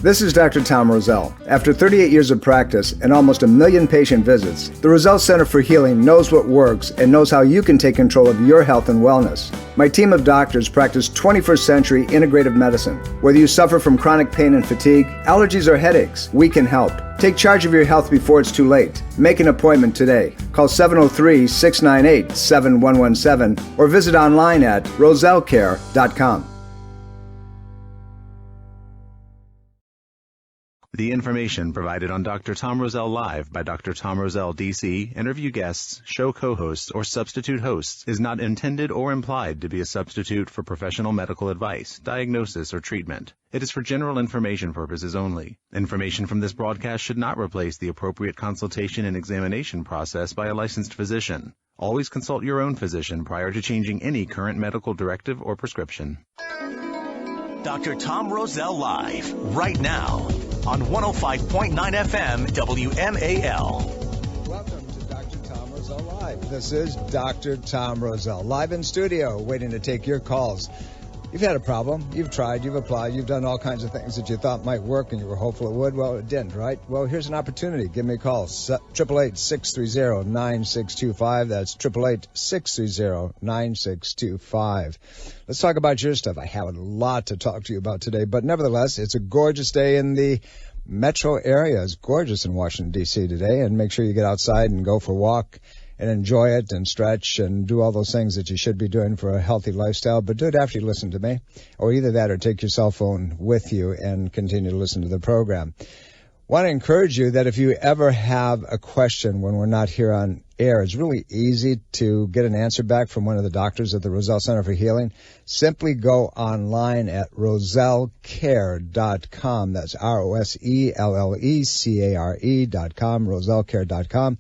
This is Dr. Tom Roselle. After 38 years of practice and almost 1 million patient visits, the Roselle Center for Healing knows what works and knows how you can take control of your health and wellness. My team of doctors practice 21st century integrative medicine. Whether you suffer from chronic pain and fatigue, allergies, or headaches, we can help. Take charge of your health before it's too late. Make an appointment today. Call 703-698-7117 or visit online at rosellecare.com. The information provided on Dr. Tom Roselle Live by Dr. Tom Roselle, D.C., interview guests, show co-hosts, or substitute hosts is not intended or implied to be a substitute for professional medical advice, diagnosis, or treatment. It is for general information purposes only. Information from this broadcast should not replace the appropriate consultation and examination process by a licensed physician. Always consult your own physician prior to changing any current medical directive or prescription. Dr. Tom Roselle Live, right now, on 105.9 FM WMAL. Welcome to Dr. Tom Roselle Live. This is Dr. Tom Roselle, live in studio, waiting to take your calls. You've had a problem. You've tried. You've applied. You've done all kinds of things that you thought might work and you were hopeful it would. Well, it didn't, right? Well, here's an opportunity. Give me a call. 888-630-9625. That's 888-630-9625. Let's talk about your stuff. I have a lot to talk to you about today, but nevertheless, it's a gorgeous day in the metro area. It's gorgeous in Washington, D.C. today, and make sure you get outside and go for a walk and enjoy it and stretch and do all those things that you should be doing for a healthy lifestyle. But do it after you listen to me, or either that or take your cell phone with you and continue to listen to the program. Want to encourage you that if you ever have a question when we're not here on air, it's really easy to get an answer back from one of the doctors at the Roselle Center for Healing. Simply go online at rosellecare.com. That's ROSELLECARE.com, rosellecare.com.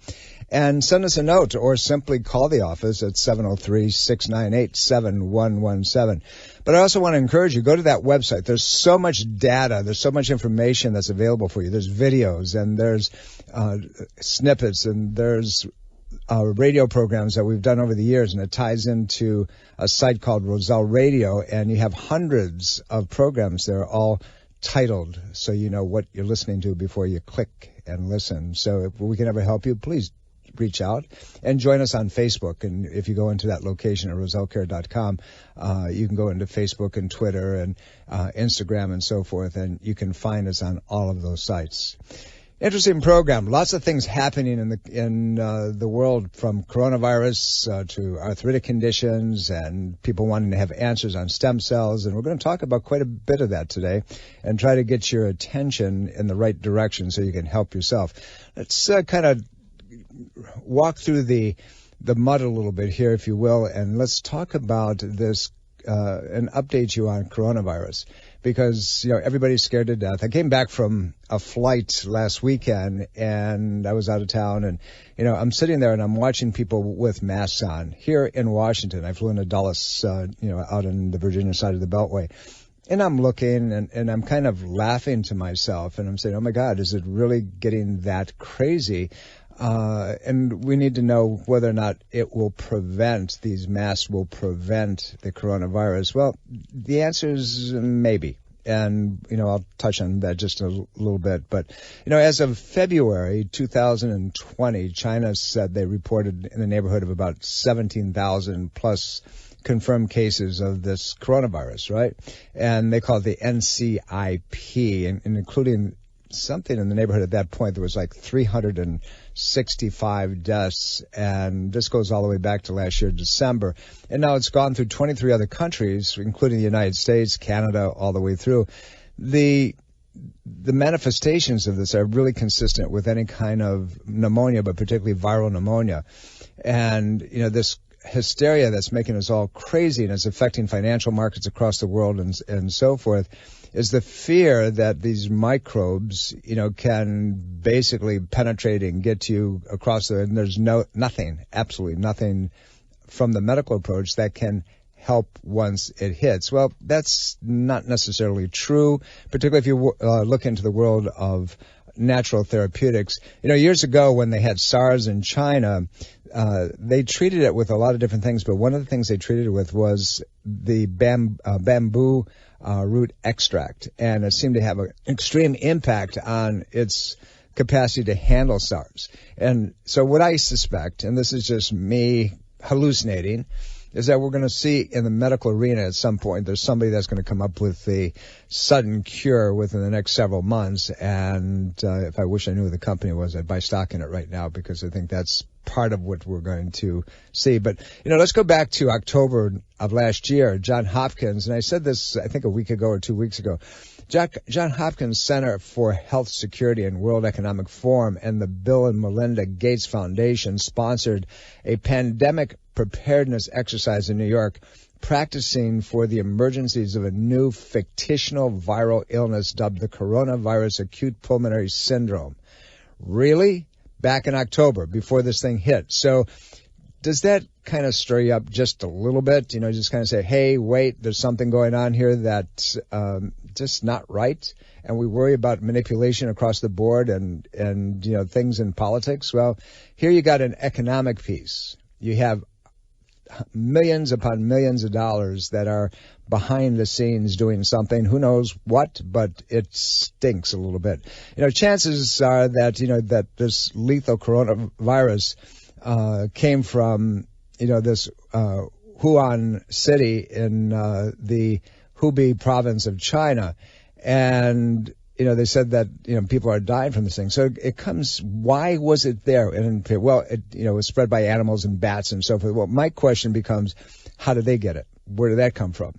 And send us a note or simply call the office at 703-698-7117. But I also want to encourage you, go to that website. There's so much data. There's so much information that's available for you. There's videos and there's snippets and there's radio programs that we've done over the years, and it ties into a site called Roselle Radio, and you have hundreds of programs. They're all titled so you know what you're listening to before you click and listen. So if we can ever help you, please reach out and join us on Facebook. And if you go into that location at rosellecare.com, you can go into Facebook and Twitter and Instagram and so forth, and you can find us on all of those sites. Interesting program. Lots of things happening in the world, from coronavirus to arthritic conditions and people wanting to have answers on stem cells. And we're going to talk about quite a bit of that today and try to get your attention in the right direction so you can help yourself. Let's kind of walk through the mud a little bit here, if you will, and let's talk about this and update you on coronavirus, because everybody's scared to death. I came back from a flight last weekend and I was out of town, and I'm sitting there and I'm watching people with masks on here in Washington. I flew into Dulles, out in the Virginia side of the Beltway. And I'm looking and I'm kind of laughing to myself, and I'm saying, oh my God, is it really getting that crazy? And we need to know whether or not these masks will prevent the coronavirus. Well, the answer is maybe. And, I'll touch on that just a little bit. But, as of February 2020, China said they reported in the neighborhood of about 17,000 plus confirmed cases of this coronavirus, right? And they call it the NCIP, and including something in the neighborhood at that point. There was like 365 deaths, and this goes all the way back to last year, December. And now it's gone through 23 other countries, including the United States, Canada, all the way through. The manifestations of this are really consistent with any kind of pneumonia, but particularly viral pneumonia. And, this hysteria that's making us all crazy and is affecting financial markets across the world and so forth is the fear that these microbes, can basically penetrate and get you across there. And there's absolutely nothing from the medical approach that can help once it hits. Well, that's not necessarily true, particularly if you look into the world of natural therapeutics. Years ago when they had SARS in China, they treated it with a lot of different things, but one of the things they treated it with was the bamboo root extract, and it seemed to have an extreme impact on its capacity to handle SARS. And so what I suspect, and this is just me hallucinating, is that we're going to see in the medical arena at some point there's somebody that's going to come up with a sudden cure within the next several months. And if I wish I knew who the company was, I'd buy stock in it right now, because I think that's part of what we're going to see. But, let's go back to October of last year. Johns Hopkins, and I said this, I think, a week ago or 2 weeks ago, Johns Hopkins Center for Health Security and World Economic Forum and the Bill and Melinda Gates Foundation sponsored a pandemic preparedness exercise in New York, practicing for the emergencies of a new fictional viral illness dubbed the coronavirus acute pulmonary syndrome. Really? Back in October, before this thing hit. So does that kind of stir you up just a little bit? Just kind of say, hey, wait, there's something going on here that's just not right, and we worry about manipulation across the board and things in politics. Well, here you got an economic piece. You have millions upon millions of dollars that are behind the scenes doing something, who knows what, but it stinks a little bit. Chances are that, that this lethal coronavirus came from, this Wuhan city in the Hubei province of China. And they said that, people are dying from this thing. So it comes, why was it there? And, well, it was spread by animals and bats and so forth. Well, my question becomes, how did they get it? Where did that come from?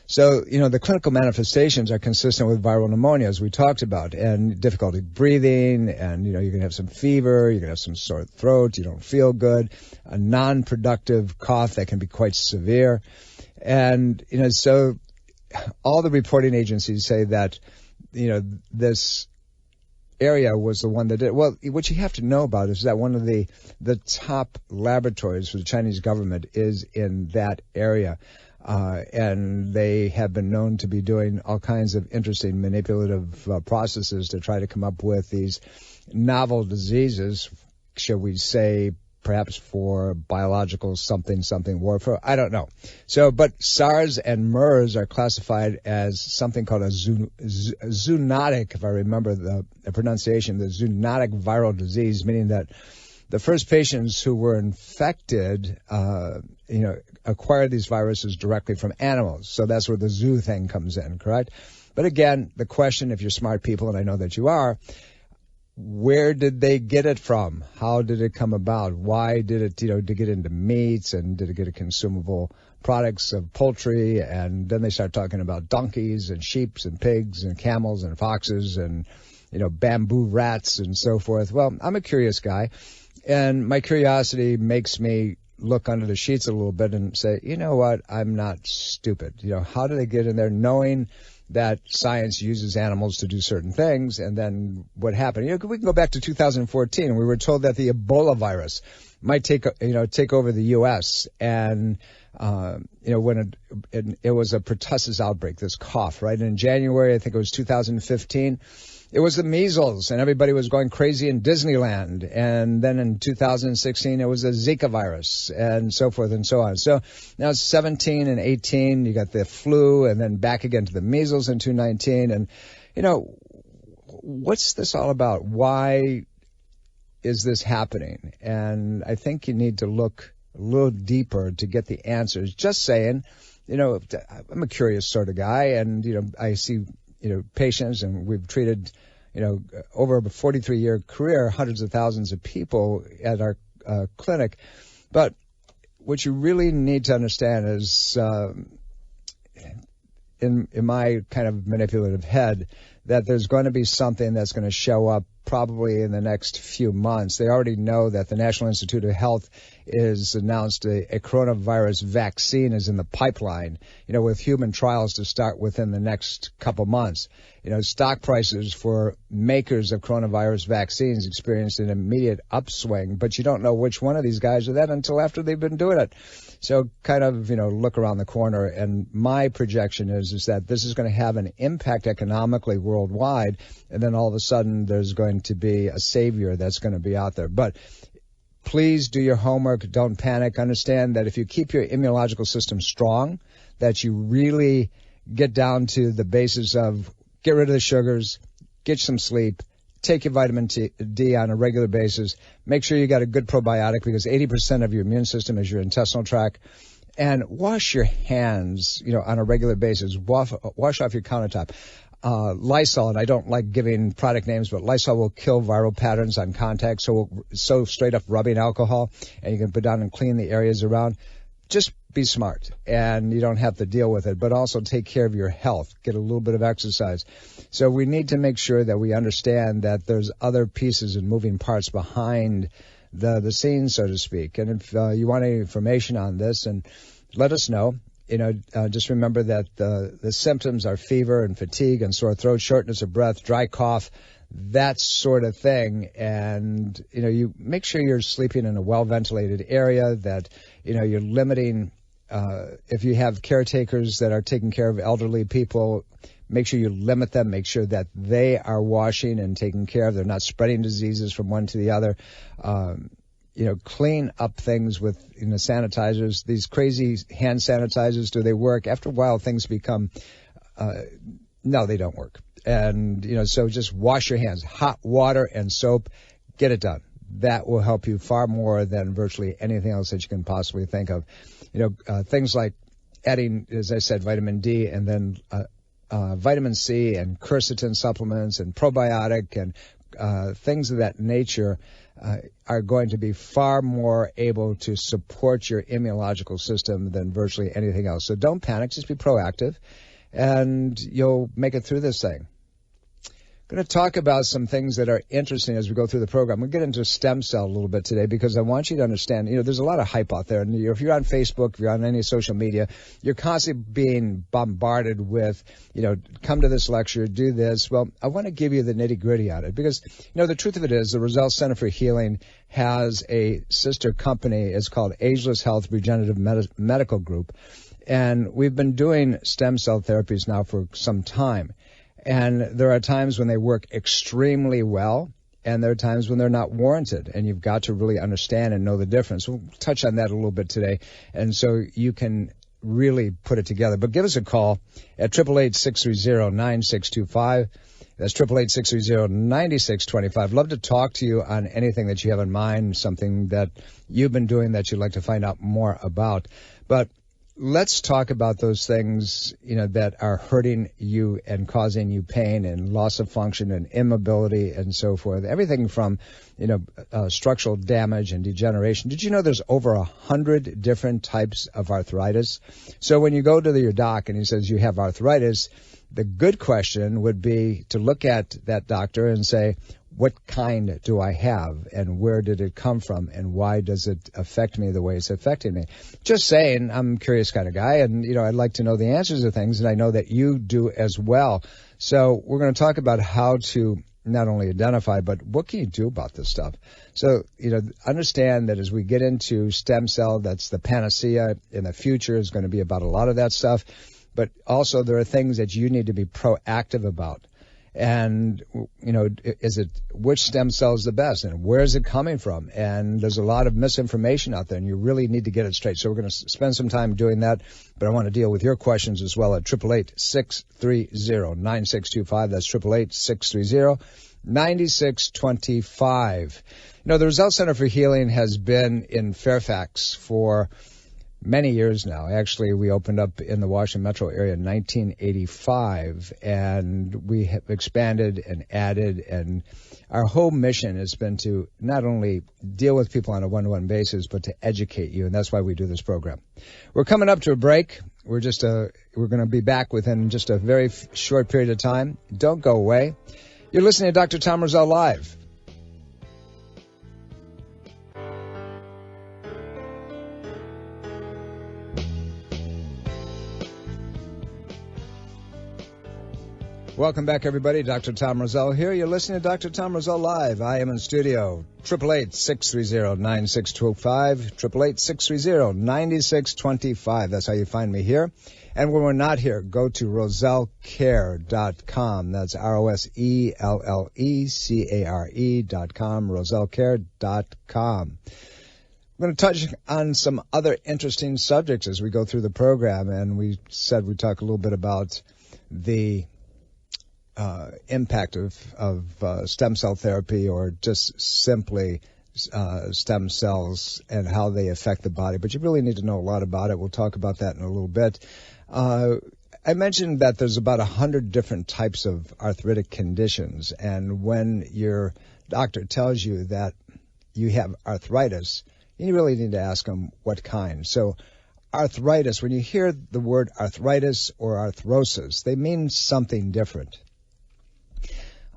So, the clinical manifestations are consistent with viral pneumonia, as we talked about, and difficulty breathing, and, you can have some fever, you can have some sore throat, you don't feel good, a non-productive cough that can be quite severe. And, so all the reporting agencies say that, this area was the one that did. Well, what you have to know about is that one of the top laboratories for the Chinese government is in that area. And they have been known to be doing all kinds of interesting manipulative processes to try to come up with these novel diseases, shall we say, perhaps for biological something warfare. I don't know. So, but SARS and MERS are classified as something called a zoonotic, if I remember the pronunciation, the zoonotic viral disease, meaning that the first patients who were infected, acquired these viruses directly from animals. So that's where the zoo thing comes in, correct? But again, the question, if you're smart people, and I know that you are, where did they get it from? How did it come about? Why did it, to get into meats, and did it get a consumable products of poultry? And then they start talking about donkeys and sheep and pigs and camels and foxes and, bamboo rats and so forth. Well, I'm a curious guy, and my curiosity makes me look under the sheets a little bit and say, you know what? I'm not stupid. How do they get in there knowing that science uses animals to do certain things? And then what happened? We can go back to 2014, and we were told that the Ebola virus might take over the U.S. And, when it was a pertussis outbreak, this cough, right? And in January, I think it was 2015, it was the measles, and everybody was going crazy in Disneyland. And then in 2016, it was a Zika virus, and so forth and so on. So now it's 17 and 18, you got the flu, and then back again to the measles in 2019. And, what's this all about? Why is this happening? And I think you need to look a little deeper to get the answers. Just saying, I'm a curious sort of guy, and, I see, patients, and we've treated, over a 43-year career, hundreds of thousands of people at our clinic. But what you really need to understand is, in my kind of manipulative head, that there's going to be something that's going to show up probably in the next few months. They already know that the National Institute of Health is announced a coronavirus vaccine is in the pipeline, with human trials to start within the next couple months. Stock prices for makers of coronavirus vaccines experienced an immediate upswing, but you don't know which one of these guys are that until after they've been doing it. So kind of, look around the corner. And my projection is that this is going to have an impact economically worldwide. And then all of a sudden there's going to be a savior that's going to be out there. But please do your homework. Don't panic. Understand that if you keep your immunological system strong, that you really get down to the basis of get rid of the sugars, get some sleep, take your vitamin D on a regular basis. Make sure you got a good probiotic because 80% of your immune system is your intestinal tract. And wash your hands, on a regular basis. Wash off your countertop. Lysol, and I don't like giving product names, but Lysol will kill viral patterns on contact. So straight up rubbing alcohol, and you can put down and clean the areas around. Just be smart, and you don't have to deal with it, but also take care of your health. Get a little bit of exercise. So we need to make sure that we understand that there's other pieces and moving parts behind the scene, so to speak. And if you want any information on this, and let us know. Just remember that the symptoms are fever and fatigue and sore throat, shortness of breath, dry cough, that sort of thing. And, you make sure you're sleeping in a well-ventilated area, that, you're limiting, if you have caretakers that are taking care of elderly people, make sure you limit them, make sure that they are washing and taking care of, they're not spreading diseases from one to the other. Clean up things with, sanitizers. These crazy hand sanitizers, do they work? After a while, things become, no, they don't work. And, so just wash your hands. Hot water and soap, get it done. That will help you far more than virtually anything else that you can possibly think of. Things like adding, as I said, vitamin D and then vitamin C and quercetin supplements and probiotic and things of that nature are going to be far more able to support your immunological system than virtually anything else. So don't panic, just be proactive, and you'll make it through this thing. I'm going to talk about some things that are interesting as we go through the program. We'll get into stem cell a little bit today because I want you to understand, there's a lot of hype out there. And if you're on Facebook, if you're on any social media, you're constantly being bombarded with, come to this lecture, do this. Well, I want to give you the nitty-gritty on it because, the truth of it is the Roselle Center for Healing has a sister company. It's called Ageless Health Regenerative Medical Group. And we've been doing stem cell therapies now for some time. And there are times when they work extremely well, and there are times when they're not warranted, and you've got to really understand and know the difference. We'll touch on that a little bit today, and so you can really put it together. But give us a call at 888-630-9625. That's 888-630-9625. Love to talk to you on anything that you have in mind, something that you've been doing that you'd like to find out more about. But let's talk about those things, that are hurting you and causing you pain and loss of function and immobility and so forth. Everything from, structural damage and degeneration. Did you know there's over 100 different types of arthritis? So when you go to your doc and he says you have arthritis, the good question would be to look at that doctor and say, what kind do I have, and where did it come from, and why does it affect me the way it's affecting me? Just saying, I'm a curious kind of guy, and, I'd like to know the answers to things, and I know that you do as well. So we're going to talk about how to not only identify, but what can you do about this stuff? So, understand that as we get into stem cell, that's the panacea in the future is going to be about a lot of that stuff, but also there are things that you need to be proactive about. And, is it which stem cell is the best and where is it coming from? And there's a lot of misinformation out there and you really need to get it straight. So we're going to spend some time doing that, but I want to deal with your questions as well at 888-630-9625. That's 888-630-9625. The Roselle Center for Healing has been in Fairfax for many years now. Actually, we opened up in the Washington metro area in 1985, and we have expanded and added, and our whole mission has been to not only deal with people on a one-to-one basis, but to educate you, and that's why we do this program. We're coming up to a break. We're going to be back within just a very short period of time. Don't go away. You're listening to Dr. Tom Roselle Live. Welcome back, everybody. Dr. Tom Roselle here. You're listening to Dr. Tom Roselle Live. I am in studio. 888-630-9625. 888-630-9625. That's how you find me here. And when we're not here, go to rosellecare.com. That's ROSELLECARE.com. rosellecare.com. I'm going to touch on some other interesting subjects as we go through the program, and we said we'd talk a little bit about the impact of stem cell therapy, or just simply stem cells and how they affect the body. But you really need to know a lot about it. We'll talk about that in a little bit. I mentioned that there's about 100 different types of arthritic conditions, and when your doctor tells you that you have arthritis, you really need to ask them what kind. So arthritis, when you hear the word arthritis or arthrosis, they mean something different.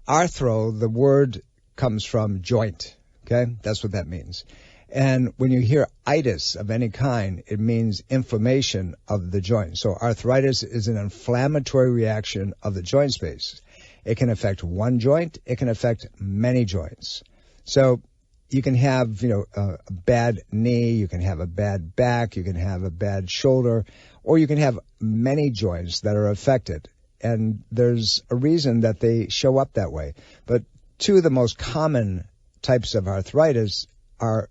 Arthro, the word comes from joint, okay? That's what that means. And when you hear itis of any kind, it means inflammation of the joint. So arthritis is an inflammatory reaction of the joint space. It can affect one joint. It can affect many joints. So you can have, a bad knee, you can have a bad back, you can have a bad shoulder, or you can have many joints that are affected. And there's a reason that they show up that way. But two of the most common types of arthritis are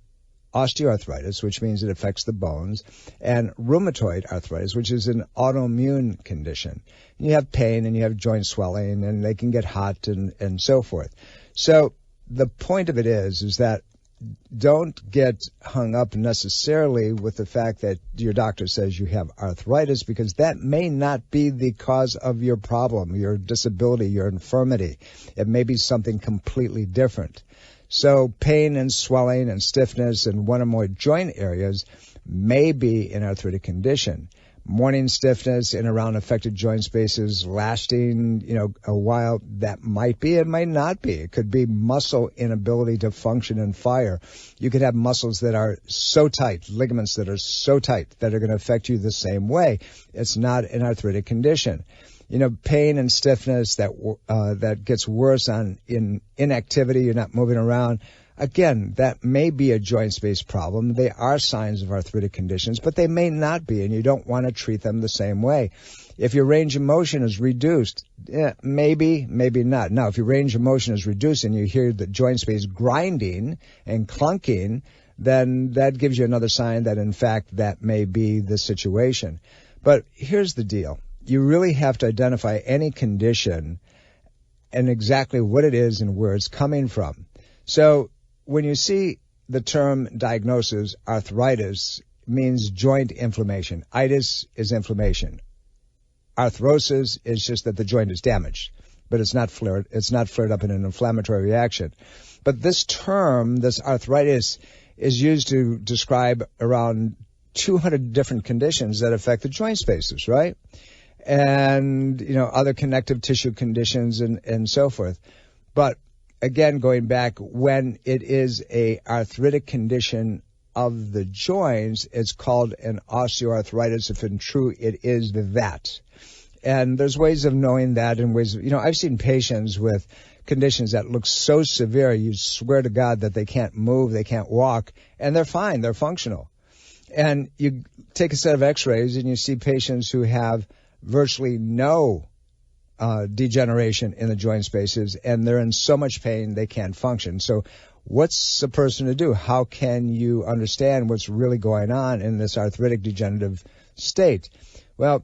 osteoarthritis, which means it affects the bones, and rheumatoid arthritis, which is an autoimmune condition. You have pain and you have joint swelling, and they can get hot and so forth. So the point of it is that don't get hung up necessarily with the fact that your doctor says you have arthritis, because that may not be the cause of your problem, your disability, your infirmity. It may be something completely different. So pain and swelling and stiffness in one or more joint areas may be an arthritic condition. Morning stiffness in around affected joint spaces lasting, a while, that might be, it might not be. It could be muscle inability to function and fire. You could have muscles that are so tight, ligaments that are so tight that are going to affect you the same way. It's not an arthritic condition. Pain and stiffness that gets worse in inactivity, you're not moving around. Again, that may be a joint space problem. They are signs of arthritic conditions, but they may not be, and you don't want to treat them the same way. If your range of motion is reduced, maybe not. Now, if your range of motion is reduced and you hear the joint space grinding and clunking, then that gives you another sign that, in fact, that may be the situation. But here's the deal. You really have to identify any condition and exactly what it is and where it's coming from. So when you see the term diagnosis, arthritis means joint inflammation. Itis is inflammation. Arthrosis is just that the joint is damaged, but it's not flared up in an inflammatory reaction. But this term, this arthritis, is used to describe around 200 different conditions that affect the joint spaces, right? And, other connective tissue conditions and so forth. But again, going back, when it is a arthritic condition of the joints, it's called an osteoarthritis, if in true it is that. And there's ways of knowing that, and ways of, I've seen patients with conditions that look so severe, you swear to God that they can't move, they can't walk, and they're fine, they're functional. And you take a set of x-rays and you see patients who have virtually no degeneration in the joint spaces, and they're in so much pain they can't function. So what's a person to do? How can you understand what's really going on in this arthritic degenerative state? Well,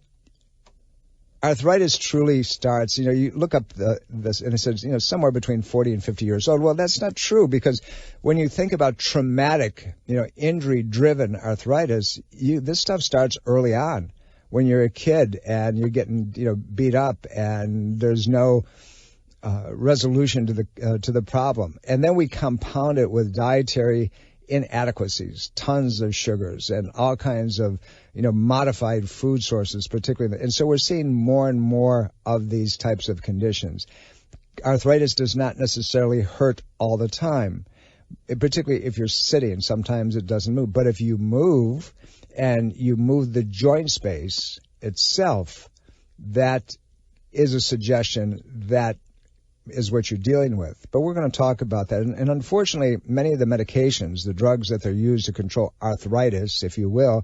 arthritis truly starts, you look up this, and it says, somewhere between 40 and 50 years old. Well, that's not true, because when you think about traumatic, injury-driven arthritis, this stuff starts early on. When you're a kid and you're getting, beat up and there's no resolution to the problem. And then we compound it with dietary inadequacies, tons of sugars and all kinds of, modified food sources, particularly. And so we're seeing more and more of these types of conditions. Arthritis does not necessarily hurt all the time, particularly if you're sitting. Sometimes it doesn't move. But if you move and you move the joint space itself, that is a suggestion that is what you're dealing with. But we're going to talk about that. And unfortunately, many of the medications, the drugs that they're used to control arthritis, if you will,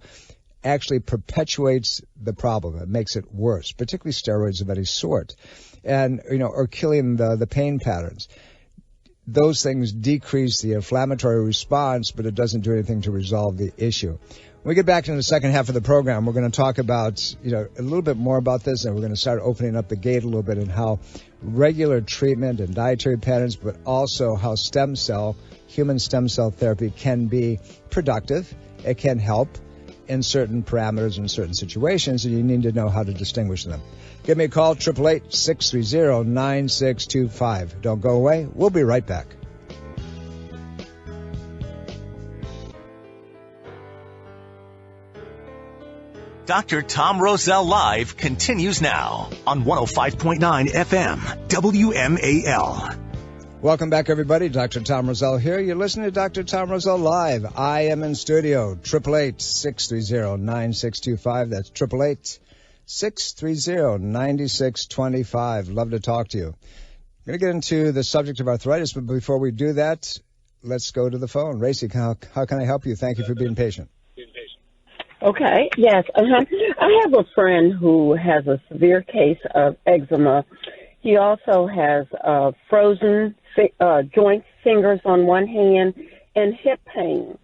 actually perpetuates the problem. It makes it worse, particularly steroids of any sort, and, or killing the pain patterns. those things decrease the inflammatory response, but it doesn't do anything to resolve the issue. When we get back in the second half of the program, we're going to talk about, a little bit more about this, and we're going to start opening up the gate a little bit and how regular treatment and dietary patterns, but also how human stem cell therapy can be productive. It can help in certain parameters in certain situations, and you need to know how to distinguish them. Give me a call, 888-630-9625. Don't go away. We'll be right back. Dr. Tom Roselle Live continues now on 105.9 FM, WMAL. Welcome back, everybody. Dr. Tom Roselle here. You're listening to Dr. Tom Roselle Live. I am in studio, 888-630-9625. That's 888-630-9625. Love to talk to you. I'm going to get into the subject of arthritis, but before we do that, let's go to the phone. Racy, how can I help you? Thank you for being patient. Okay, yes. I have a friend who has a severe case of eczema. He also has frozen joint fingers on one hand and hip pain.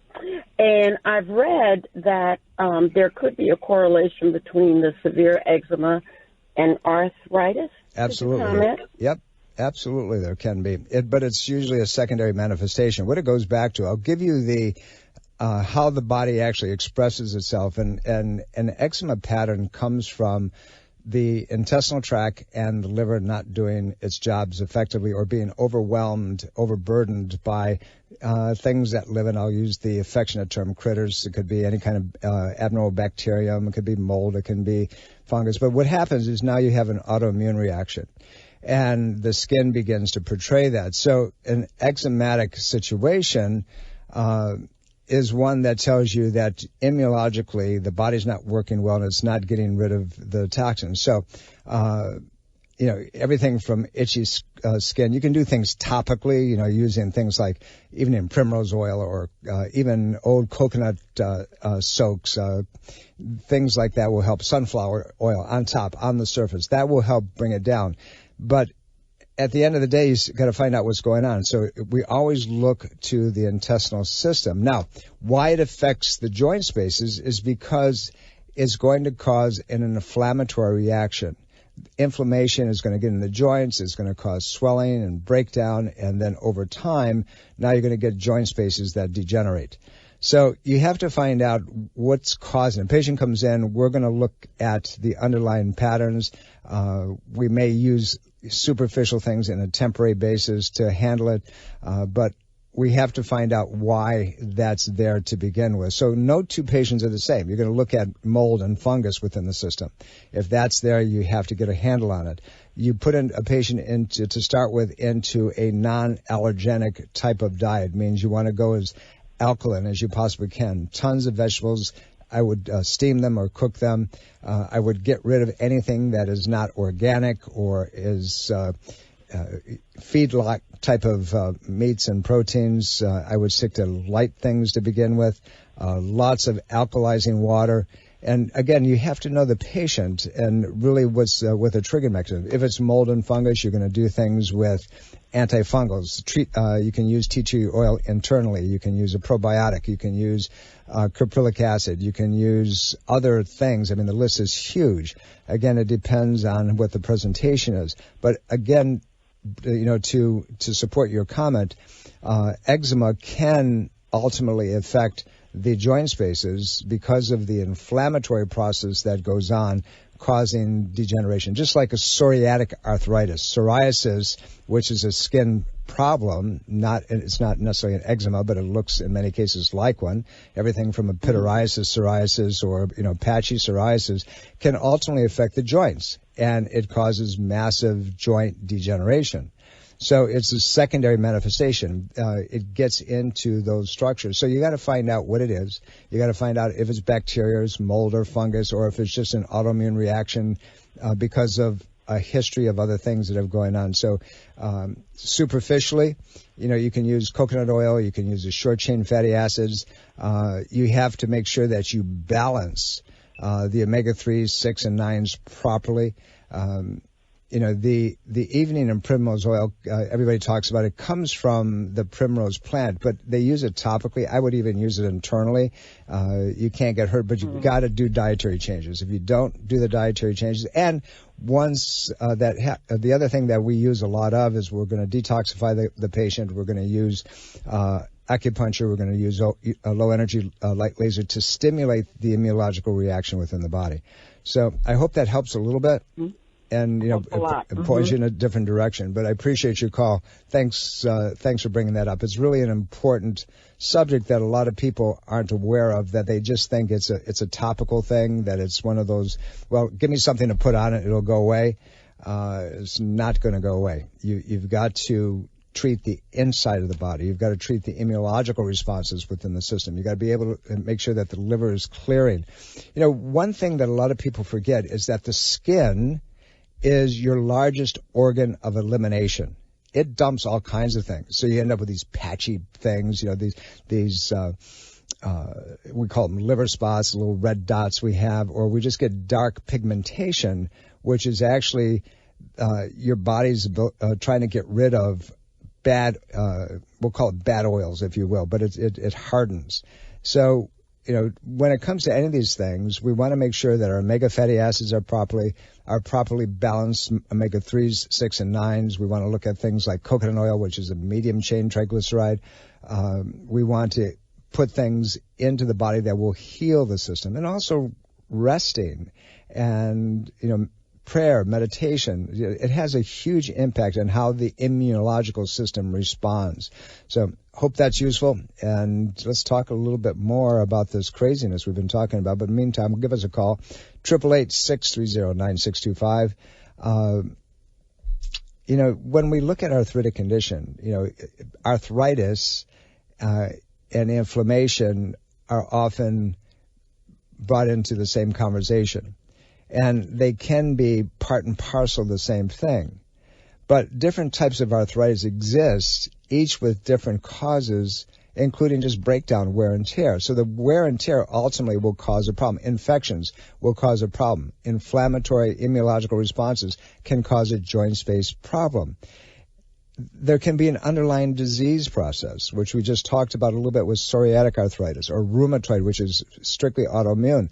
And I've read that there could be a correlation between the severe eczema and arthritis. Absolutely. Yep. Absolutely, there can be. But it's usually a secondary manifestation. What it goes back to, I'll give you the how the body actually expresses itself. And an eczema pattern comes from the intestinal tract and the liver not doing its jobs effectively or being overburdened by things that live in, I'll use the affectionate term, critters. It could be any kind of abnormal bacterium. It could be mold. It can be fungus. But what happens is now you have an autoimmune reaction, and the skin begins to portray that. So an eczematic situation is one that tells you that immunologically the body's not working well and it's not getting rid of the toxins. So, everything from itchy skin, you can do things topically, using things like evening primrose oil or even old coconut soaks. Things like that will help. Sunflower oil on top, on the surface. That will help bring it down. But at the end of the day, you got to find out what's going on. So we always look to the intestinal system. Now, why it affects the joint spaces is because it's going to cause an inflammatory reaction. Inflammation is going to get in the joints. It's going to cause swelling and breakdown. And then over time, now you're going to get joint spaces that degenerate. So you have to find out what's causing it. A patient comes in, we're going to look at the underlying patterns. We may use superficial things in a temporary basis to handle it, but we have to find out why that's there to begin with. So no two patients are the same. You're going to look at mold and fungus within the system. If that's there, you have to get a handle on it. You put in a patient to start with into a non-allergenic type of diet. Means you want to go as alkaline as you possibly can. Tons of vegetables. I would steam them or cook them. I would get rid of anything that is not organic or is feedlot type of meats and proteins. I would stick to light things to begin with. Lots of alkalizing water. And again, you have to know the patient and really what's with a trigger mechanism. If it's mold and fungus, you're going to do things with antifungals. You can use tea tree oil internally. You can use a probiotic. You can use caprylic acid. You can use other things. I mean, the list is huge. Again, it depends on what the presentation is. But again, to support your comment, eczema can ultimately affect the joint spaces because of the inflammatory process that goes on, causing degeneration, just like a psoriatic arthritis. Psoriasis, which is a skin problem, it's not necessarily an eczema, but it looks in many cases like one. Everything from a pityriasis psoriasis or patchy psoriasis can ultimately affect the joints, and it causes massive joint degeneration. So it's a secondary manifestation. It gets into those structures. So you got to find out what it is. You got to find out if it's bacteria, mold, or fungus, or if it's just an autoimmune reaction because of a history of other things that have going on. So superficially, you can use coconut oil. You can use the short-chain fatty acids. You have to make sure that you balance the omega-3s, 6, and 9s properly. the evening and primrose oil, everybody talks about it, comes from the primrose plant, but they use it topically. I would even use it internally. You can't get hurt, but you've got to do dietary changes. If you don't do the dietary changes, and once the other thing that we use a lot of is we're going to detoxify the patient. We're going to use acupuncture. We're going to use a low-energy light laser to stimulate the immunological reaction within the body. So I hope that helps a little bit. And, it points you in a different direction. But I appreciate your call. Thanks for bringing that up. It's really an important subject that a lot of people aren't aware of, that they just think it's a topical thing, that it's one of those, well, give me something to put on it, it'll go away. It's not going to go away. You've got to treat the inside of the body. You've got to treat the immunological responses within the system. You've got to be able to make sure that the liver is clearing. One thing that a lot of people forget is that the skin is your largest organ of elimination. It dumps all kinds of things. So you end up with these patchy things, these we call them liver spots, little red dots we have, or we just get dark pigmentation, which is actually your body's trying to get rid of bad, we'll call it bad oils, if you will, but it hardens. So, when it comes to any of these things, we want to make sure that our omega fatty acids are properly balanced, omega-3s, 6, and 9s. We want to look at things like coconut oil, which is a medium-chain triglyceride. We want to put things into the body that will heal the system, and also resting and, prayer, meditation. It has a huge impact on how the immunological system responds. So hope that's useful, and let's talk a little bit more about this craziness we've been talking about. But in the meantime, give us a call, 888-630-9625. When we look at arthritic condition, arthritis and inflammation are often brought into the same conversation. And they can be part and parcel of the same thing. But different types of arthritis exist, each with different causes, including just breakdown, wear and tear. So the wear and tear ultimately will cause a problem. Infections will cause a problem. Inflammatory immunological responses can cause a joint space problem. There can be an underlying disease process, which we just talked about a little bit with psoriatic arthritis, or rheumatoid, which is strictly autoimmune.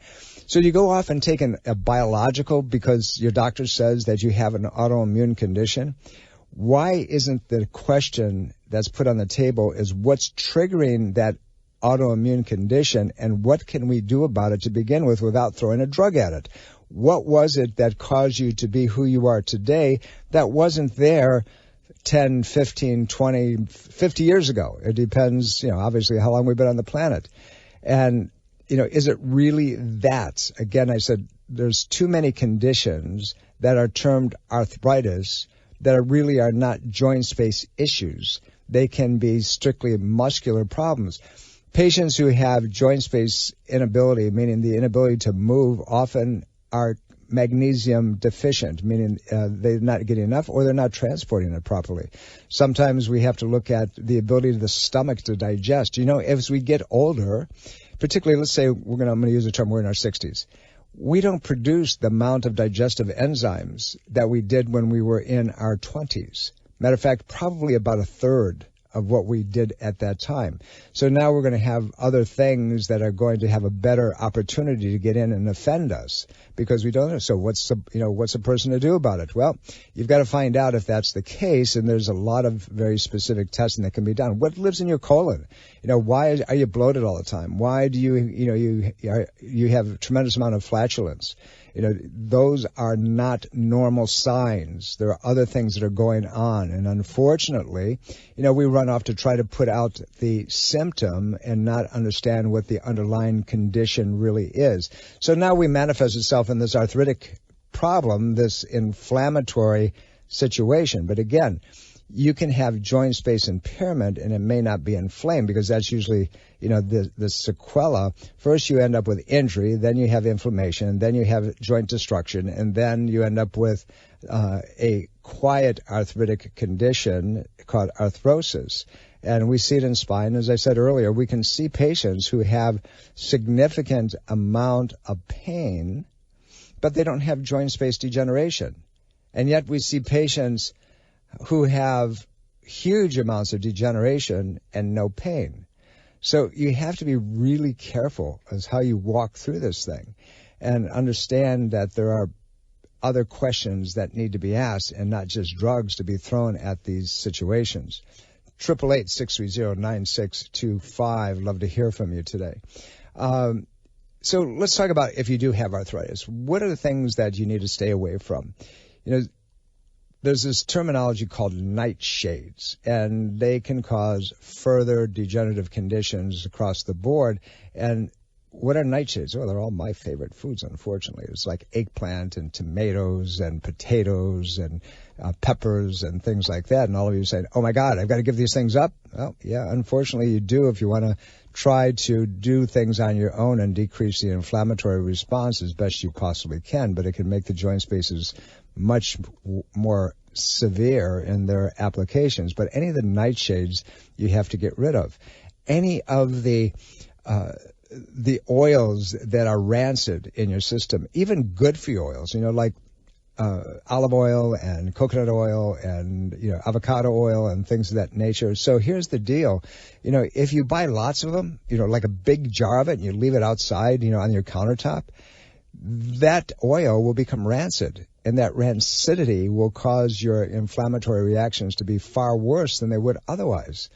So you go off and take a biological because your doctor says that you have an autoimmune condition. Why isn't the question that's put on the table is what's triggering that autoimmune condition, and what can we do about it to begin with without throwing a drug at it? What was it that caused you to be who you are today that wasn't there 10, 15, 20, 50 years ago? It depends, obviously how long we've been on the planet. And, is it really that? Again, I said there's too many conditions that are termed arthritis that really are not joint space issues. They can be strictly muscular problems. Patients who have joint space inability, meaning the inability to move, often are magnesium deficient, meaning they're not getting enough or they're not transporting it properly. Sometimes we have to look at the ability of the stomach to digest. As we get older, particularly, let's say I'm going to use the term, we're in our 60s. We don't produce the amount of digestive enzymes that we did when we were in our 20s. Matter of fact, probably about a third of what we did at that time. So now we're going to have other things that are going to have a better opportunity to get in and offend us because we don't know. So what's a person to do about it? Well, you've got to find out if that's the case, and there's a lot of very specific testing that can be done. What lives in your colon? Why are you bloated all the time? Why do you have a tremendous amount of flatulence? Those are not normal signs. There are other things that are going on. And unfortunately, we run off to try to put out the symptom and not understand what the underlying condition really is. So now we manifest itself in this arthritic problem, this inflammatory situation. But again, you can have joint space impairment and it may not be inflamed because that's usually, the sequela. First you end up with injury, then you have inflammation, then you have joint destruction, and then you end up with a quiet arthritic condition called arthrosis. And we see it in spine. As I said earlier, we can see patients who have significant amount of pain, but they don't have joint space degeneration. And yet we see patients who have huge amounts of degeneration and no pain. So you have to be really careful as how you walk through this thing and understand that there are other questions that need to be asked and not just drugs to be thrown at these situations. 888-630-9625. Love to hear from you today. So let's talk about if you do have arthritis. What are the things that you need to stay away from? There's this terminology called nightshades, and they can cause further degenerative conditions across the board. And what are nightshades? Well, they're all my favorite foods, unfortunately. It's like eggplant and tomatoes and potatoes and peppers and things like that. And all of you say, oh, my God, I've got to give these things up. Well, yeah, unfortunately, you do if you want to try to do things on your own and decrease the inflammatory response as best you possibly can. But it can make the joint spaces much more severe in their applications. But any of the nightshades you have to get rid of. Any of the oils that are rancid in your system, even good for you oils, like olive oil and coconut oil and, avocado oil and things of that nature. So here's the deal. If you buy lots of them, like a big jar of it and you leave it outside, on your countertop, that oil will become rancid. And that rancidity will cause your inflammatory reactions to be far worse than they would otherwise.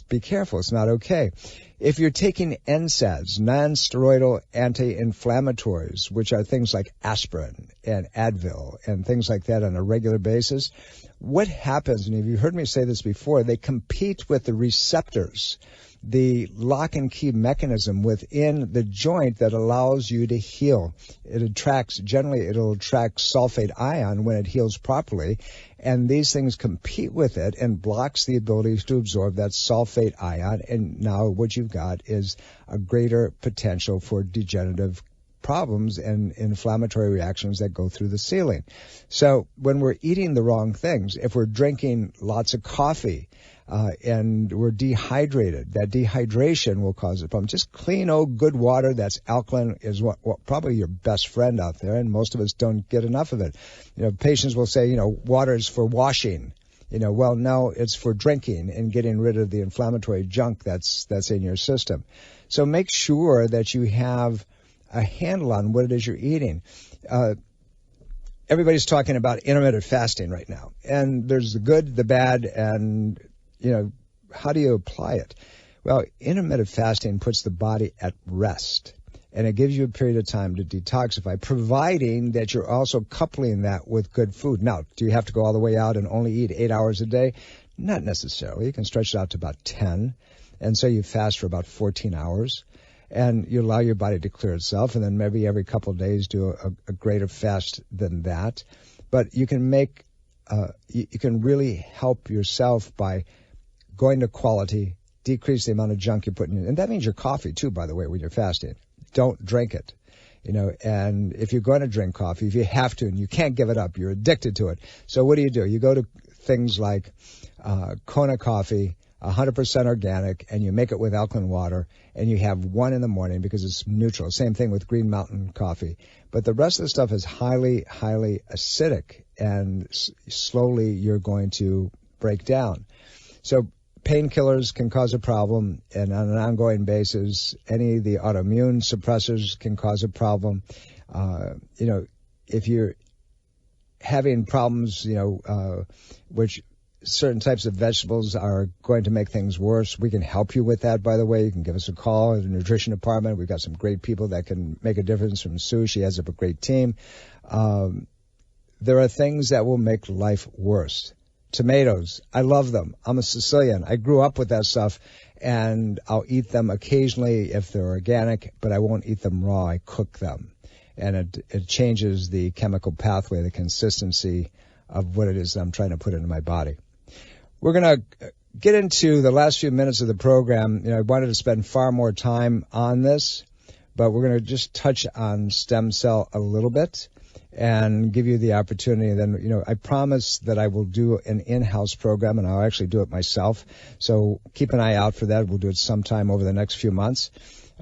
Be careful. It's not okay. If you're taking NSAIDs, non-steroidal anti-inflammatories, which are things like aspirin and Advil and things like that on a regular basis, what happens, and you've heard me say this before, they compete with the receptors, the lock and key mechanism within the joint that allows you to heal. It'll attract sulfate ion when it heals properly, and these things compete with it and blocks the ability to absorb that sulfate ion, and now what you've got is a greater potential for degenerative problems and inflammatory reactions that go through the ceiling. So when we're eating the wrong things, if we're drinking lots of coffee, and we're dehydrated, that dehydration will cause a problem. Just clean, old, good water that's alkaline is what probably your best friend out there, and most of us don't get enough of it. Patients will say, water is for washing. Well, no, it's for drinking and getting rid of the inflammatory junk that's in your system. So make sure that you have a handle on what it is you're eating. Everybody's talking about intermittent fasting right now, and there's the good, the bad, and how do you apply it? Well, intermittent fasting puts the body at rest, and it gives you a period of time to detoxify, providing that you're also coupling that with good food. Now, do you have to go all the way out and only eat 8 hours a day? Not necessarily. You can stretch it out to about 10, and so you fast for about 14 hours, and you allow your body to clear itself, and then maybe every couple of days do a greater fast than that. But you can you can really help yourself by going to quality, decrease the amount of junk you're putting in. And that means your coffee, too, by the way, when you're fasting. Don't drink it. And if you're going to drink coffee, if you have to and you can't give it up, you're addicted to it. So what do? You go to things like Kona coffee, 100% organic, and you make it with alkaline water, and you have one in the morning because it's neutral. Same thing with Green Mountain coffee. But the rest of the stuff is highly, highly acidic, and slowly you're going to break down. So painkillers can cause a problem, and on an ongoing basis, any of the autoimmune suppressors can cause a problem. If you're having problems, which certain types of vegetables are going to make things worse, we can help you with that, by the way. You can give us a call at the nutrition department. We've got some great people that can make a difference. From Sue, she has up a great team. There are things that will make life worse. Tomatoes, I love them. I'm a Sicilian. I grew up with that stuff, and I'll eat them occasionally if they're organic, but I won't eat them raw. I cook them, and it changes the chemical pathway, the consistency of what it is that I'm trying to put into my body. We're going to get into the last few minutes of the program. I wanted to spend far more time on this, but we're going to just touch on stem cell a little bit and give you the opportunity. Then, I promise that I will do an in-house program, and I'll actually do it myself. So keep an eye out for that. We'll do it sometime over the next few months.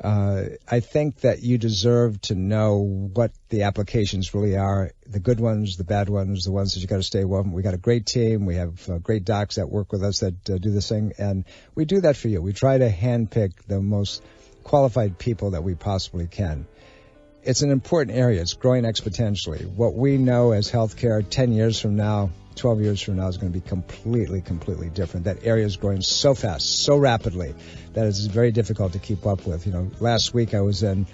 I think that you deserve to know what the applications really are, the good ones, the bad ones, the ones that you got to stay away from. We got a great team. We have great docs that work with us that do this thing, and we do that for you. We try to handpick the most qualified people that we possibly can. It's an important area. It's growing exponentially. What we know as healthcare 10 years from now, 12 years from now is going to be completely different. That area is growing so fast, so rapidly, that it's very difficult to keep up with. Last week I was in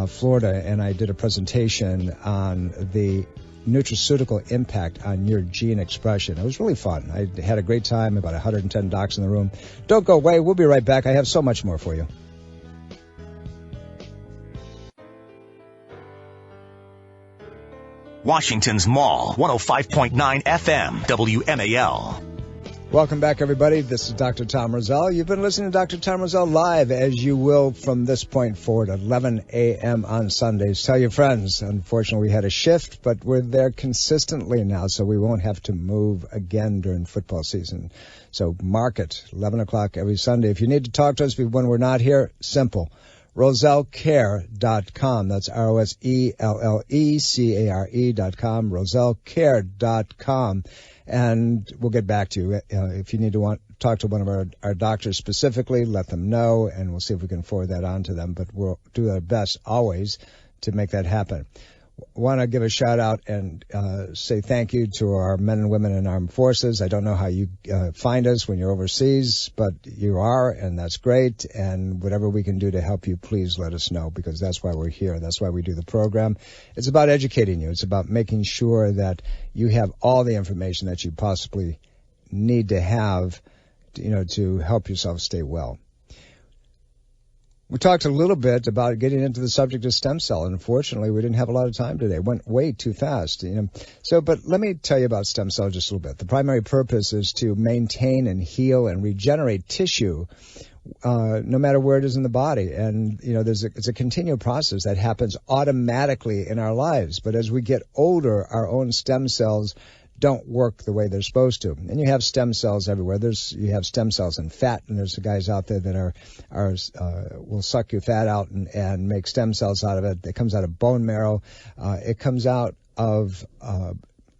Florida, and I did a presentation on the nutraceutical impact on your gene expression. It was really fun. I had a great time, about 110 docs in the room. Don't go away. We'll be right back. I have so much more for you. Washington's Mall, 105.9 FM, WMAL. Welcome back, everybody. This is Dr. Tom Roselle. You've been listening to Dr. Tom Roselle live, as you will from this point forward, at 11 a.m. on Sundays. Tell your friends. Unfortunately, we had a shift, but we're there consistently now, so we won't have to move again during football season. So mark it, 11 o'clock every Sunday. If you need to talk to us when we're not here, simple. RoselleCare.com. That's RoselleCare.com. RoselleCare.com. And we'll get back to you. If you need to talk to one of our doctors specifically, let them know, and we'll see if we can forward that on to them. But we'll do our best always to make that happen. Want to give a shout out and say thank you to our men and women in armed forces. I don't know how you find us when you're overseas, but you are, and that's great. And whatever we can do to help you, please let us know, because that's why we're here. That's why we do the program. It's about educating you. It's about making sure that you have all the information that you possibly need to have, to help yourself stay well. We talked a little bit about getting into the subject of stem cell, and unfortunately, we didn't have a lot of time today. It went way too fast. But let me tell you about stem cell just a little bit. The primary purpose is to maintain and heal and regenerate tissue, no matter where it is in the body. And, it's a continual process that happens automatically in our lives. But as we get older, our own stem cells don't work the way they're supposed to. And you have stem cells everywhere. You have stem cells in fat, and there's guys out there that will suck your fat out and make stem cells out of it. It comes out of bone marrow. It comes out of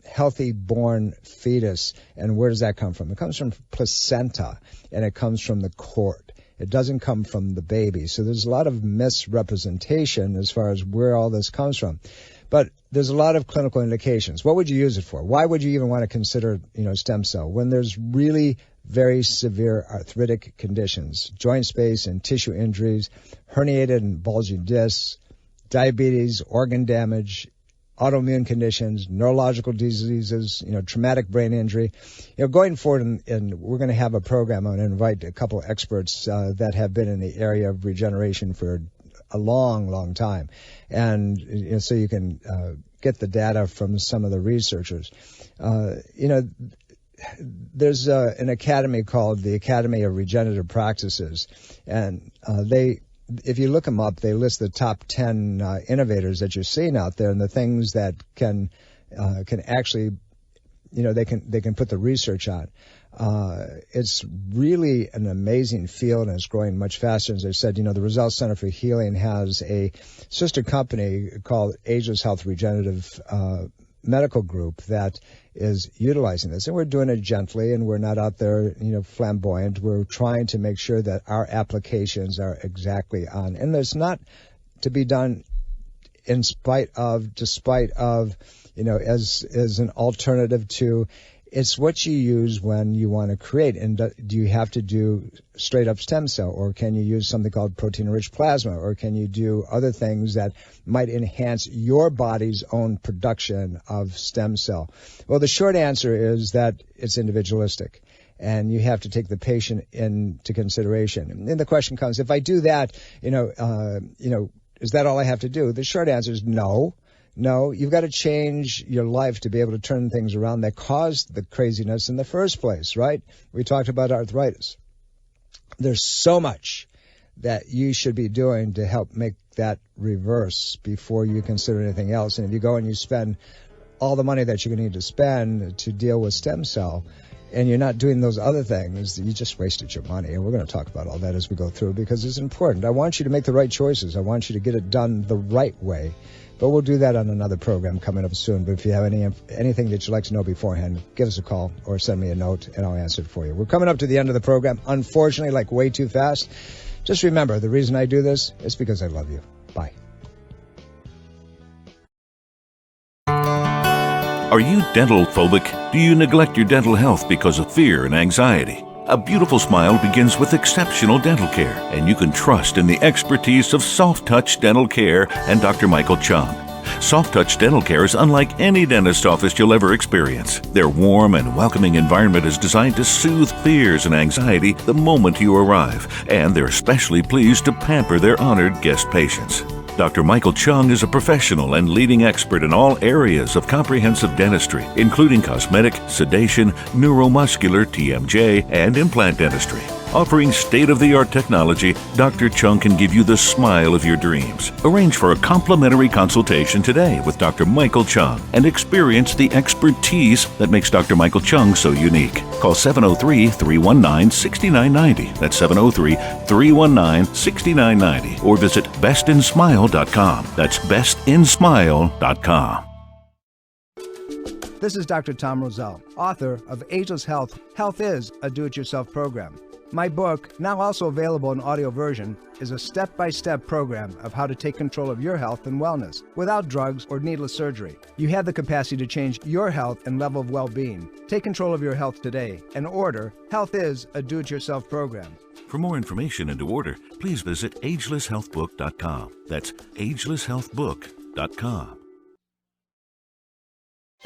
healthy born fetus. And where does that come from? It comes from placenta, and it comes from the cord. It doesn't come from the baby. So there's a lot of misrepresentation as far as where all this comes from. But there's a lot of clinical indications. What would you use it for? Why would you even want to consider, stem cell? When there's really very severe arthritic conditions, joint space and tissue injuries, herniated and bulging discs, diabetes, organ damage, autoimmune conditions, neurological diseases, traumatic brain injury. Going forward, and we're going to have a program. I'm going to invite a couple of experts that have been in the area of regeneration for a long time. And so you can get the data from some of the researchers. There's an academy called the Academy of Regenerative Practices, and if you look them up, they list the top 10 innovators that you're seeing out there, and the things that can actually, they can put the research on. It's really an amazing field, and it's growing much faster. As I said, the Roselle Center for Healing has a sister company called Ageless Health Regenerative Medical Group that is utilizing this. And we're doing it gently, and we're not out there, flamboyant. We're trying to make sure that our applications are exactly on. And it's not to be done despite of, as an alternative to. It's what you use when you want to create. And do you have to do straight up stem cell, or can you use something called protein-rich plasma, or can you do other things that might enhance your body's own production of stem cell? Well, the short answer is that it's individualistic, and you have to take the patient into consideration. And then the question comes, if I do that, is that all I have to do? The short answer is no. No, you've got to change your life to be able to turn things around that caused the craziness in the first place, right? We talked about arthritis. There's so much that you should be doing to help make that reverse before you consider anything else. And if you go and you spend all the money that you're going to need to spend to deal with stem cell, and you're not doing those other things, you just wasted your money. And we're going to talk about all that as we go through, because it's important. I want you to make the right choices. I want you to get it done the right way. But we'll do that on another program coming up soon. But if you have anything that you'd like to know beforehand, give us a call or send me a note, and I'll answer it for you. We're coming up to the end of the program, unfortunately, like way too fast. Just remember, the reason I do this is because I love you. Bye. Are you dental phobic? Do you neglect your dental health because of fear and anxiety? A beautiful smile begins with exceptional dental care, and you can trust in the expertise of Soft Touch Dental Care and Dr. Michael Chung. Soft Touch Dental Care is unlike any dentist office you'll ever experience. Their warm and welcoming environment is designed to soothe fears and anxiety the moment you arrive, and they're especially pleased to pamper their honored guest patients. Dr. Michael Chung is a professional and leading expert in all areas of comprehensive dentistry, including cosmetic, sedation, neuromuscular, TMJ, and implant dentistry. Offering state-of-the-art technology, Dr. Chung can give you the smile of your dreams. Arrange for a complimentary consultation today with Dr. Michael Chung and experience the expertise that makes Dr. Michael Chung so unique. Call 703-319-6990. That's 703-319-6990. Or visit bestinsmile.com. That's bestinsmile.com. This is Dr. Tom Roselle, author of Ageless Health. Health is a do-it-yourself program. My book, now also available in audio version, is a step-by-step program of how to take control of your health and wellness without drugs or needless surgery. You have the capacity to change your health and level of well-being. Take control of your health today and order Health is a Do-It-Yourself program. For more information and to order, please visit agelesshealthbook.com. That's agelesshealthbook.com.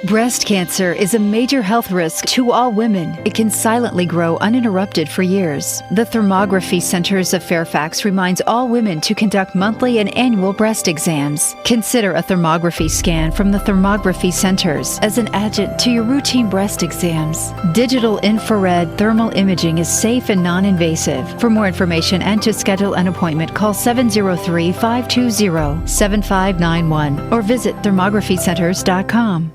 Breast cancer is a major health risk to all women. It can silently grow uninterrupted for years. The Thermography Centers of Fairfax reminds all women to conduct monthly and annual breast exams. Consider a thermography scan from the Thermography Centers as an adjunct to your routine breast exams. Digital infrared thermal imaging is safe and non-invasive. For more information and to schedule an appointment, call 703-520-7591 or visit thermographycenters.com.